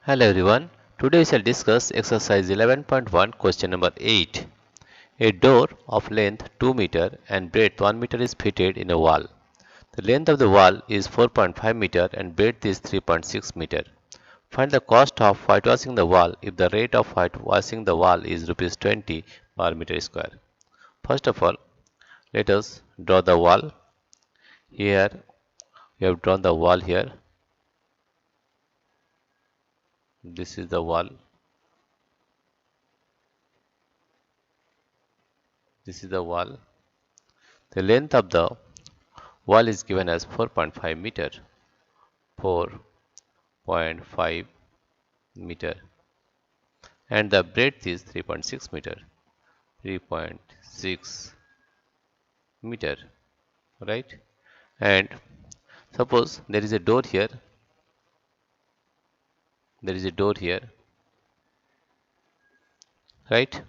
Hello everyone. Today we shall discuss exercise 11.1 question number 8. A door of length 2 meter and breadth 1 meter is fitted in a wall. The length of the wall is 4.5 meter and breadth is 3.6 meter. Find the cost of whitewashing the wall if the rate of whitewashing the wall is rupees 20 per meter square. First of all, let us draw the wall. Here we have drawn the wall here. This is the wall. This is the wall. The length of the wall is given as 4.5 meter. 4.5 meter, and the breadth is 3.6 meter. 3.6 meter, right? And suppose there is a door here. There is a door here, right?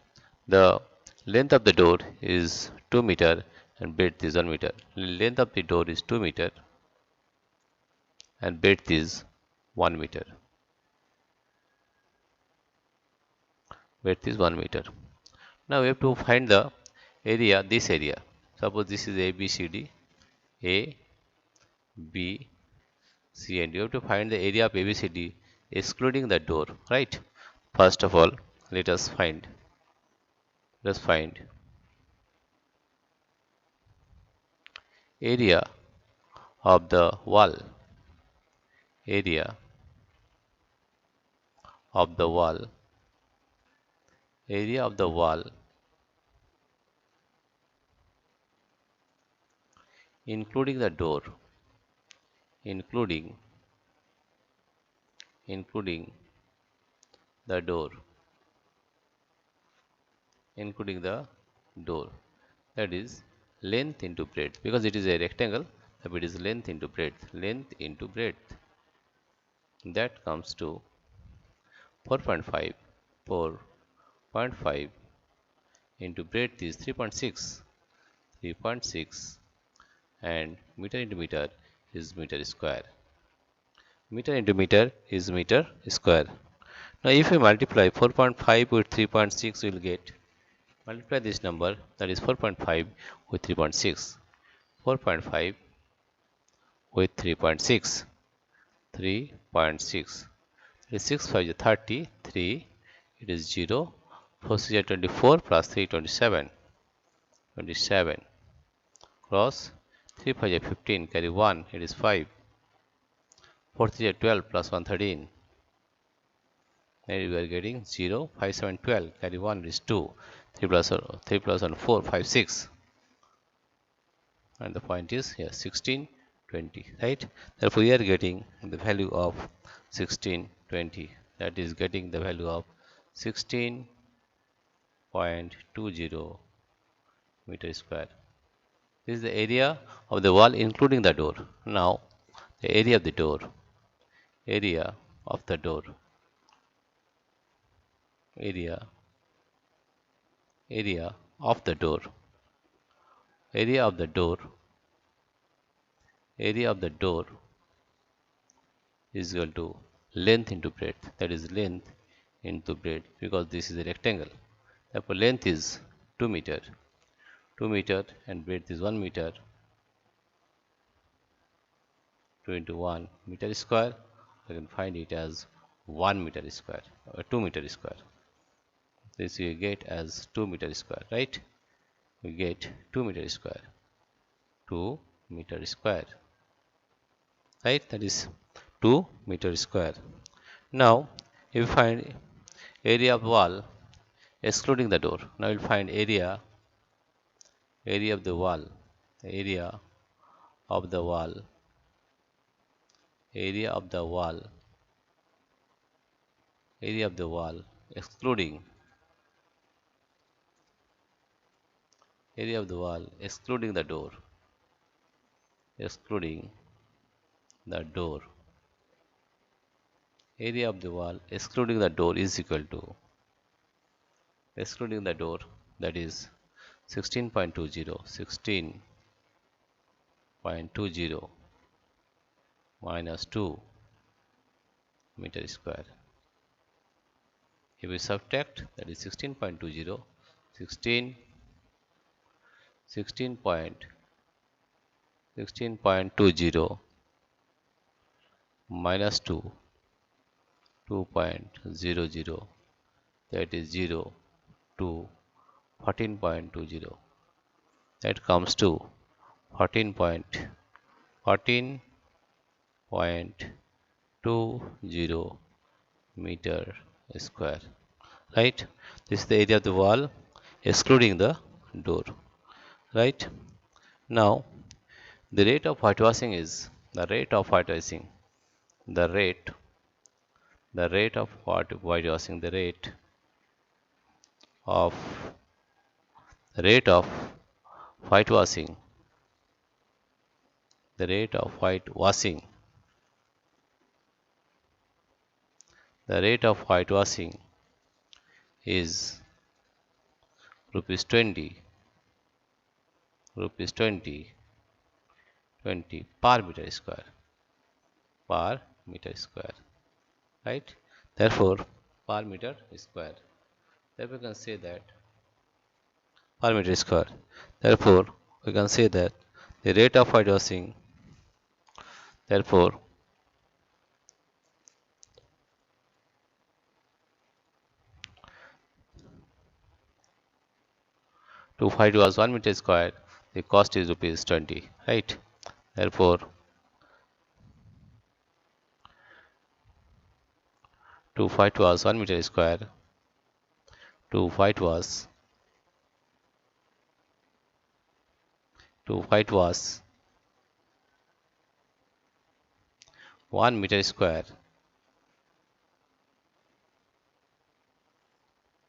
The length of the door is 2 meter and breadth is 1 meter. Length of the door is 2 meter and breadth is 1 meter. Breadth is 1 meter. Now we have to find the area, this area. Suppose this is A, B, C, D. A, B, C, and you have to find the area of ABCD excluding the door, right? First of all, let us find area of the wall. Area of the wall. Area of the wall including the door. Including the door. Including the door. That is length into breadth, because it is a rectangle. If it is length into breadth, length into breadth, that comes to 4.5. 4.5 into breadth is 3.6. 3.6, and meter into meter is meter square. Meter into meter is meter square. Now if we multiply 4.5 with 3.6, we will get, multiply this number, that is 4.5 with 3.6. 4.5 with 3.6. 3.6. 6 5 is 30. 3, it is 0. 4 6 is 24 plus 3 27. 27. Cross 3 5 is 15, carry 1, it is 5. 4 3 is 12 plus 1 13. And we are getting 0. 5 7 12, carry 1, it is 2. 3 plus 1 4, 5 6. And the point is here 16 20, right? Therefore we are getting the value of 16 20. That is getting the value of 16.20 meter square. This is the area of the wall including the door. Now the area of the door. Area of the door. Area of the door. Area of the door. Area of the door is equal to length into breadth. That is length into breadth, because this is a rectangle. Therefore length is 2 meter. 2 meter and breadth is 1 meter. 2 into 1 meter square. I can find it as 1 meter square or 2 meter square. This we get as 2 meter square, right? We get 2 meter square. 2 meter square, right? That is 2 meter square. Now if we find area of wall excluding the door, now we'll find area of the wall. Area of the wall. Area of the wall. Area of the wall excluding. Area of the wall excluding the door. Excluding the door. Area of the wall excluding the door is equal to, excluding the door, that is 16.20. 16.20 minus 2 meter square. If we subtract, that is 16.20, 16, 16.20 minus 2, 2.00, that is 0 to 14.20. That comes to 14.20 meter square. Right? This is the area of the wall excluding the door. Right? Now, the rate of whitewashing is the rate of whitewashing. The rate of whitewashing. Of the rate of whitewashing. The rate of whitewashing. The rate of whitewashing is rupees 20, rupees 20, 20 per meter square, per meter square, right? Therefore, per meter square. Therefore, we can say that per meter square. Therefore, we can say that the rate of whitewashing. Therefore, to whitewash 1 meter square, the cost is rupees 20, right? Therefore, to whitewash 1 meter square, to whitewash 1 meter square,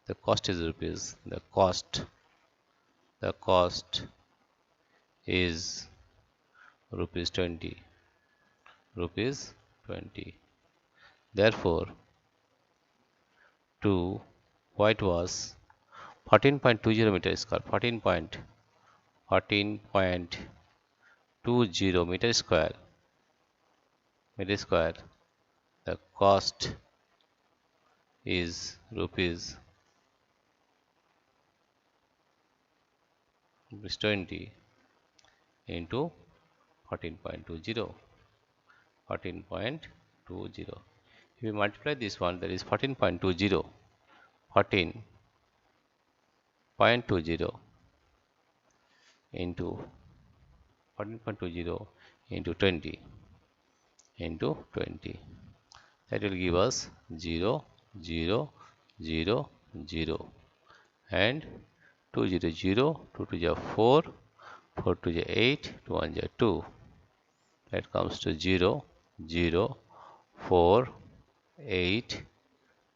the cost is rupees. The cost is rupees 20. Rupees 20. Therefore, to whitewash 14.20 meter square, 14.20 meter square, the cost is rupees 20 into 14.20. 14.20. If we multiply this one, that is 14.20. 14.20 into 14.20 into 20 into 20. That will give us 0, 0, 0, 0 and 2 0 0, 2 2 is 4, 4 2 is 8, 2 1 is 2. That comes to 0, 0, 4, 8,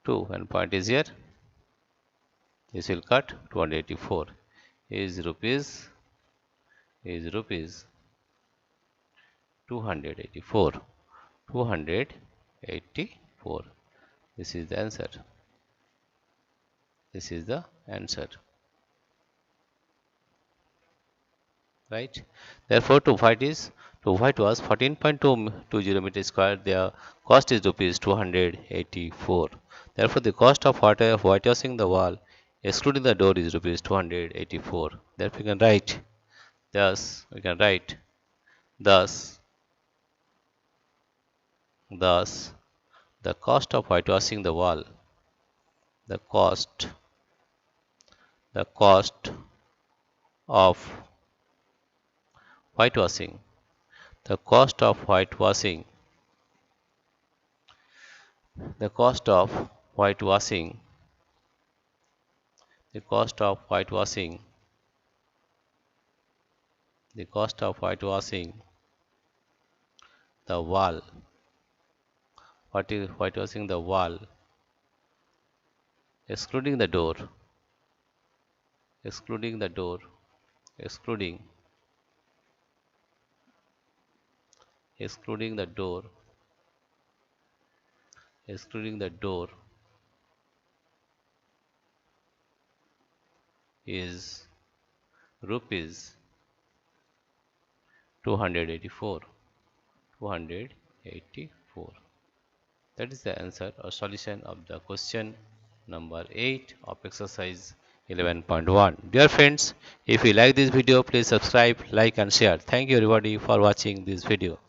2, and point is here. This will cut 284 is rupees 284. 284. This is the answer. This is the answer. Right? Therefore, to whitewash 14.20 meter square, their cost is rupees 284. Therefore, the cost of whitewashing the wall, excluding the door, is rupees 284. Therefore, we can write. Thus, the cost of whitewashing the wall, the cost of whitewashing, the cost of whitewashing, the cost of whitewashing, the cost of whitewashing, the cost of whitewashing the wall, whitewashing the wall, excluding the door, excluding the door, excluding the door, excluding the door, is rupees 284. 284. That is the answer or solution of the question number 8 of exercise 11.1. Dear friends, if you like this video, please subscribe, like and share. Thank you everybody for watching this video.